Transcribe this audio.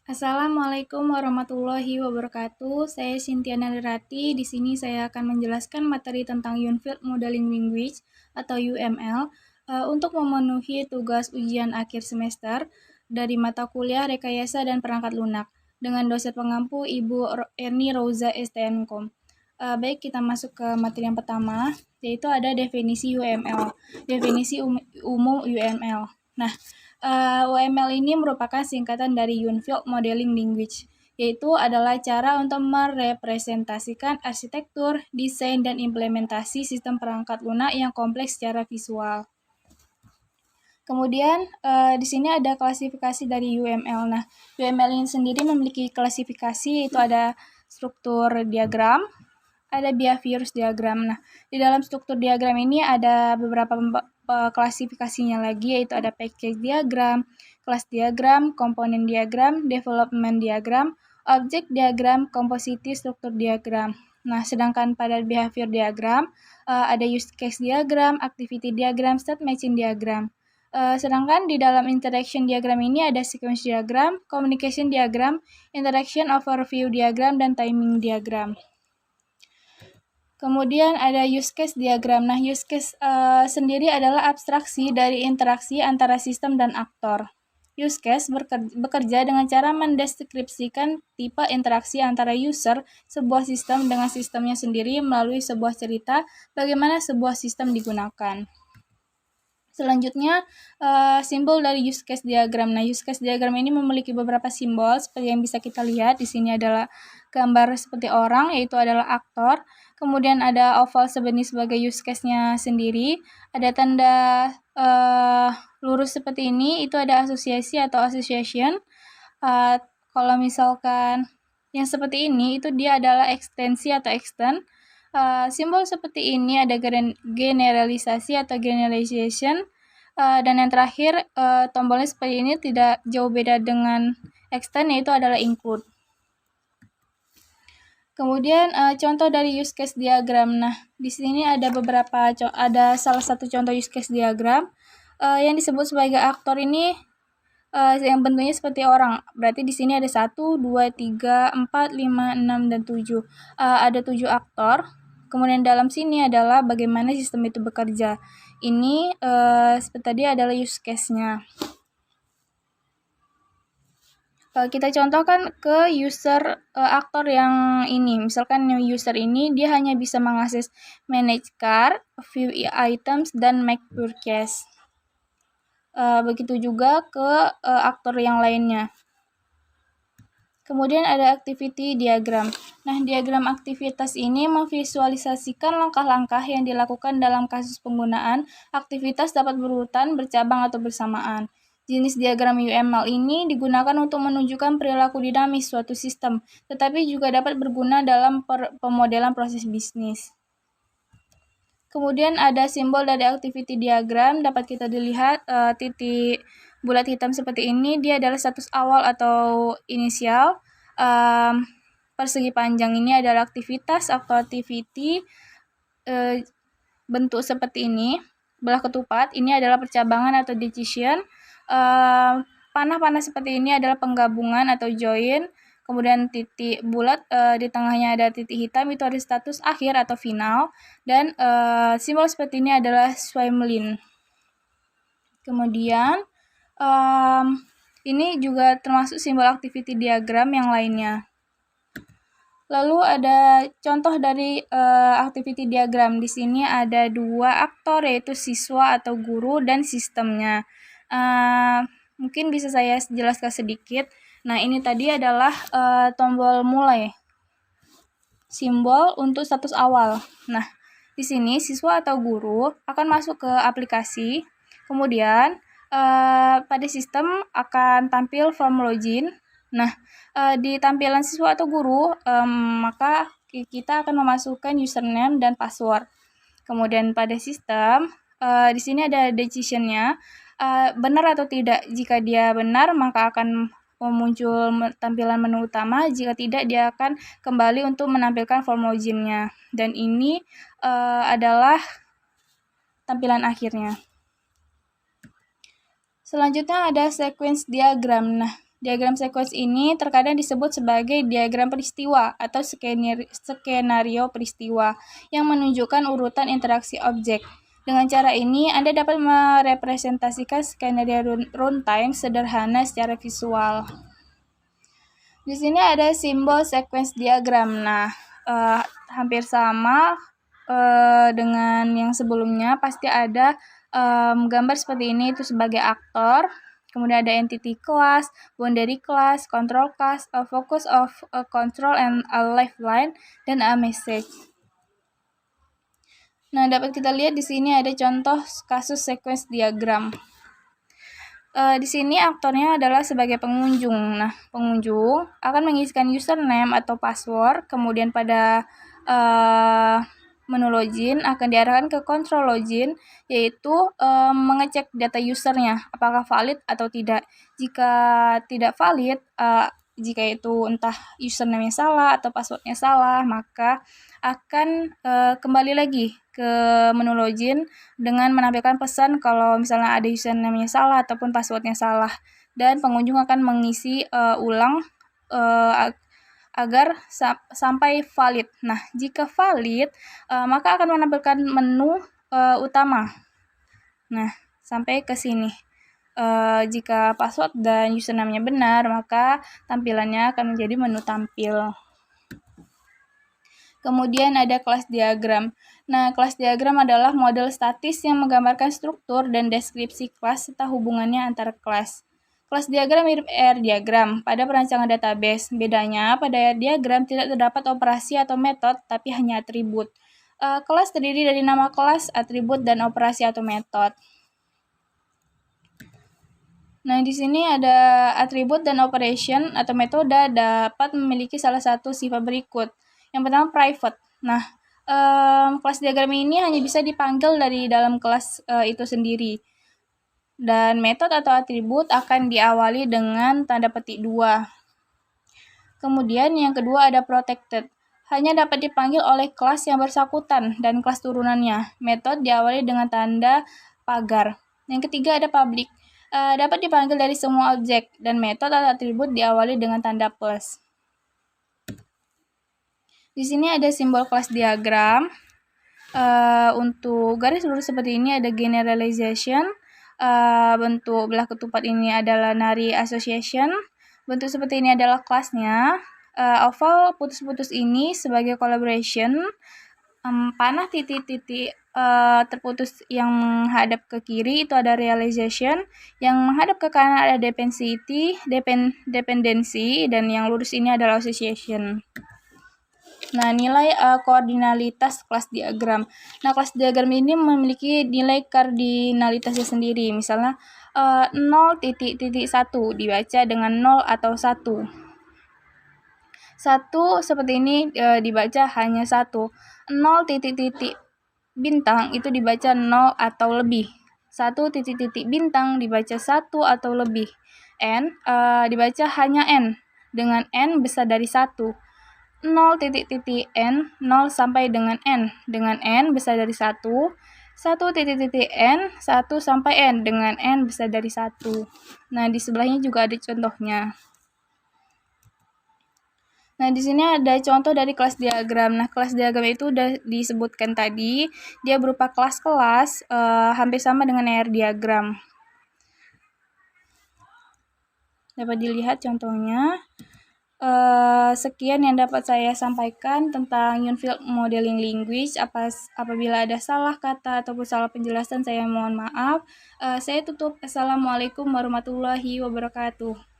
Assalamualaikum warahmatullahi wabarakatuh. Saya Cynthia Nalirati. Di sini saya akan menjelaskan materi tentang Unified Modeling Language atau UML untuk memenuhi tugas ujian akhir semester dari mata kuliah Rekayasa dan Perangkat Lunak dengan dosen pengampu Ibu Erni Rouza STNKOM. Baik, kita masuk ke materi yang pertama, yaitu ada definisi UML. Definisi umum UML. Nah, UML ini merupakan singkatan dari Unified Modeling Language, yaitu adalah cara untuk merepresentasikan arsitektur, desain, dan implementasi sistem perangkat lunak yang kompleks secara visual. Kemudian di sini ada klasifikasi dari UML. Nah, UML ini sendiri memiliki klasifikasi, yaitu ada struktur diagram, ada behaviors diagram. Nah, di dalam struktur diagram ini ada beberapa klasifikasinya lagi, yaitu ada package diagram, kelas diagram, komponen diagram, development diagram, object diagram, compositive struktur diagram. Nah, sedangkan pada behavior diagram ada use case diagram, activity diagram, state matching diagram. Sedangkan di dalam interaction diagram ini ada sequence diagram, communication diagram, interaction overview diagram, dan timing diagram. Kemudian ada use case diagram. Nah, use case sendiri adalah abstraksi dari interaksi antara sistem dan aktor. Use case bekerja dengan cara mendeskripsikan tipe interaksi antara user sebuah sistem dengan sistemnya sendiri melalui sebuah cerita bagaimana sebuah sistem digunakan. Selanjutnya, simbol dari use case diagram. Nah, use case diagram ini memiliki beberapa simbol seperti yang bisa kita lihat. Di sini adalah gambar seperti orang, yaitu adalah aktor. Kemudian ada oval sebenih sebagai use case-nya sendiri. Ada tanda lurus seperti ini, itu ada asosiasi atau association. Kalau misalkan yang seperti ini, itu dia adalah ekstensi atau extend. Simbol seperti ini ada generalisasi atau generalization, dan yang terakhir tombolnya seperti ini tidak jauh beda dengan extend, yaitu adalah include. Kemudian contoh dari use case diagram. Nah, di sini ada salah satu contoh use case diagram yang disebut sebagai aktor ini yang bentuknya seperti orang. Berarti di sini ada 1, 2, 3, 4, 5, 6, dan 7. Ada 7 aktor. Kemudian dalam sini adalah bagaimana sistem itu bekerja. Ini seperti tadi adalah use case-nya. Kita contohkan ke user aktor yang ini. Misalkan user ini dia hanya bisa mengakses manage cart, view items, dan make purchase. Begitu juga ke aktor yang lainnya. Kemudian ada activity diagram. Nah, diagram aktivitas ini memvisualisasikan langkah-langkah yang dilakukan dalam kasus penggunaan. Aktivitas dapat berurutan, bercabang, atau bersamaan. Jenis diagram UML ini digunakan untuk menunjukkan perilaku dinamis suatu sistem, tetapi juga dapat berguna dalam pemodelan proses bisnis. Kemudian ada simbol dari activity diagram, dapat kita dilihat titik bulat hitam seperti ini, dia adalah status awal atau inisial. Persegi panjang ini adalah aktivitas atau activity, bentuk seperti ini. Belah ketupat ini adalah percabangan atau decision. Panah-panah seperti ini adalah penggabungan atau join. Kemudian titik bulat di tengahnya ada titik hitam, itu ada status akhir atau final. Dan simbol seperti ini adalah swimlane. Kemudian ini juga termasuk simbol activity diagram yang lainnya. Lalu ada contoh dari activity diagram. Di sini ada 2 aktor, yaitu siswa atau guru dan sistemnya. Mungkin bisa saya jelaskan sedikit. Nah, ini tadi adalah tombol mulai, simbol untuk status awal. Nah, di sini siswa atau guru akan masuk ke aplikasi. Kemudian pada sistem akan tampil form login. Nah, di tampilan siswa atau guru maka kita akan memasukkan username dan password. Kemudian pada sistem di sini ada decision-nya, benar atau tidak. Jika dia benar maka akan muncul tampilan menu utama, jika tidak dia akan kembali untuk menampilkan form login-nya. Dan ini adalah tampilan akhirnya. Selanjutnya ada sequence diagram. Nah, Diagram sequence ini terkadang disebut sebagai diagram peristiwa atau skenario peristiwa yang menunjukkan urutan interaksi objek. Dengan cara ini, Anda dapat merepresentasikan skenario runtime sederhana secara visual. Di sini ada simbol sequence diagram. Nah, hampir sama dengan yang sebelumnya. Pasti ada gambar seperti ini, itu sebagai aktor. Kemudian ada entity class, boundary class, control class, a focus of a control and a lifeline, dan a message. Nah, dapat kita lihat di sini ada contoh kasus sequence diagram. Di sini aktornya adalah sebagai pengunjung. Nah, pengunjung akan mengisikan username atau password, kemudian pada menu login akan diarahkan ke control login, yaitu mengecek data usernya apakah valid atau tidak. Jika tidak valid, jika itu entah username-nya salah atau passwordnya salah, maka akan kembali lagi ke menu login dengan menampilkan pesan kalau misalnya ada username-nya salah ataupun passwordnya salah, dan pengunjung akan mengisi ulang agar sampai valid. Nah, jika valid, maka akan menampilkan menu utama. Nah, sampai ke sini. Jika password dan username-nya benar, maka tampilannya akan menjadi menu tampil. Kemudian ada kelas diagram. Nah, kelas diagram adalah model statis yang menggambarkan struktur dan deskripsi kelas serta hubungannya antar kelas. Kelas diagram mirip R diagram pada perancangan database. Bedanya, pada R diagram tidak terdapat operasi atau metode, tapi hanya atribut. Kelas terdiri dari nama kelas, atribut, dan operasi atau metode. Nah, di sini ada atribut dan operation atau metode dapat memiliki salah satu sifat berikut. Yang pertama, private. Nah, kelas diagram ini hanya bisa dipanggil dari dalam kelas itu sendiri. Dan metode atau atribut akan diawali dengan tanda petik 2. Kemudian yang kedua ada protected. Hanya dapat dipanggil oleh kelas yang bersangkutan dan kelas turunannya. Metode diawali dengan tanda pagar. Yang ketiga ada public. Dapat dipanggil dari semua objek, dan metode atau atribut diawali dengan tanda plus. Di sini ada simbol kelas diagram. Untuk garis lurus seperti ini ada generalization. Bentuk belah ketupat ini adalah nari association. Bentuk seperti ini adalah kelasnya. Oval putus-putus ini sebagai collaboration. Panah titik-titik terputus yang menghadap ke kiri itu ada realization. Yang menghadap ke kanan ada dependency, dan yang lurus ini adalah association. Nah, nilai koordinalitas kelas diagram. Nah, kelas diagram ini memiliki nilai kardinalitasnya sendiri. Misalnya 0.1 dibaca dengan 0 atau 1. 1 seperti ini dibaca hanya 1. 0 bintang itu dibaca 0 atau lebih. 1 bintang dibaca 1 atau lebih. N dibaca hanya N dengan N besar dari 1. 0 n 0 sampai dengan n besar dari 1. 1 n 1 sampai n dengan n besar dari 1. Nah, di sebelahnya juga ada contohnya. Nah, di sini ada contoh dari kelas diagram. Nah, kelas diagram itu udah disebutkan tadi, dia berupa kelas-kelas hampir sama dengan R diagram. Dapat dilihat contohnya. Sekian yang dapat saya sampaikan tentang Unified Modeling Language. Apabila ada salah kata ataupun salah penjelasan, saya mohon maaf. Saya tutup. Assalamualaikum warahmatullahi wabarakatuh.